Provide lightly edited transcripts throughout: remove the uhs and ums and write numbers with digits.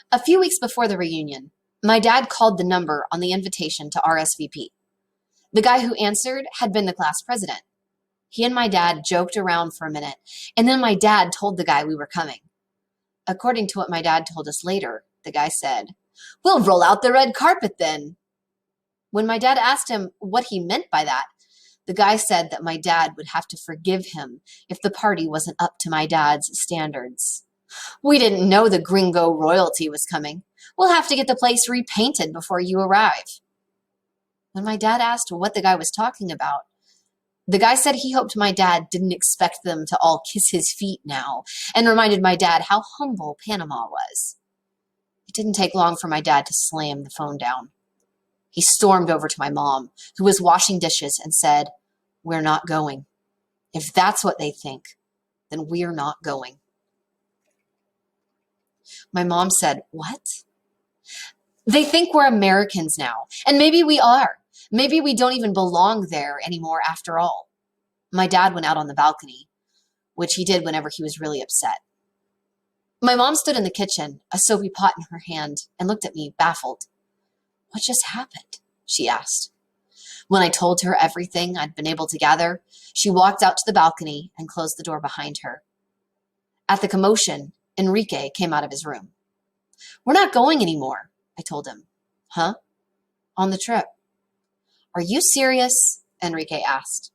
A few weeks before the reunion, my dad called the number on the invitation to RSVP. The guy who answered had been the class president. He and my dad joked around for a minute, and then my dad told the guy we were coming. According to what my dad told us later, the guy said, "We'll roll out the red carpet then." When my dad asked him what he meant by that, the guy said that my dad would have to forgive him if the party wasn't up to my dad's standards. "We didn't know the gringo royalty was coming. We'll have to get the place repainted before you arrive." When my dad asked what the guy was talking about, the guy said he hoped my dad didn't expect them to all kiss his feet now, and reminded my dad how humble Panama was. It didn't take long for my dad to slam the phone down. He stormed over to my mom, who was washing dishes, and said, "We're not going. If that's what they think, then we're not going." My mom said, "What?" "They think we're Americans now, and maybe we are. Maybe we don't even belong there anymore after all." My dad went out on the balcony, which he did whenever he was really upset. My mom stood in the kitchen, a soapy pot in her hand, and looked at me, baffled. "What just happened?" she asked. When I told her everything I'd been able to gather, she walked out to the balcony and closed the door behind her. At the commotion, Enrique came out of his room. "We're not going anymore," I told him. "Huh?" "On the trip." "Are you serious?" Enrique asked.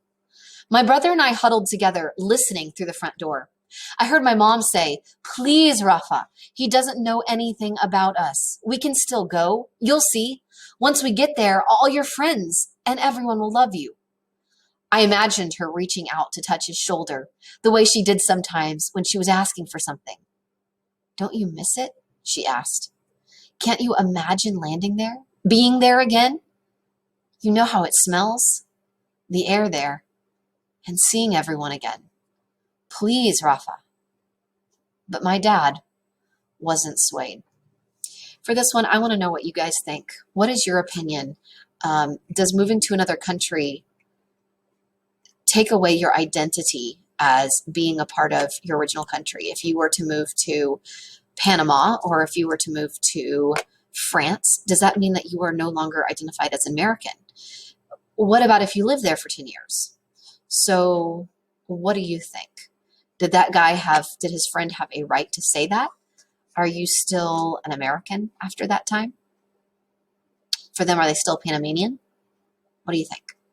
My brother and I huddled together, listening through the front door. I heard my mom say, "Please, Rafa, he doesn't know anything about us. We can still go. You'll see. Once we get there, all your friends and everyone will love you." I imagined her reaching out to touch his shoulder, the way she did sometimes when she was asking for something. "Don't you miss it?" she asked. "Can't you imagine landing there? Being there again? You know how it smells? The air there. And seeing everyone again. Please, Rafa." But my dad wasn't swayed. For this one, I want to know what you guys think. What is your opinion? Does moving to another country take away your identity as being a part of your original country? If you were to move to Panama, or if you were to move to France, does that mean that you are no longer identified as American? What about if you lived there for 10 years? So what do you think? Did his friend have a right to say that? Are you still an American after that time? For them, are they still Panamanian? What do you think?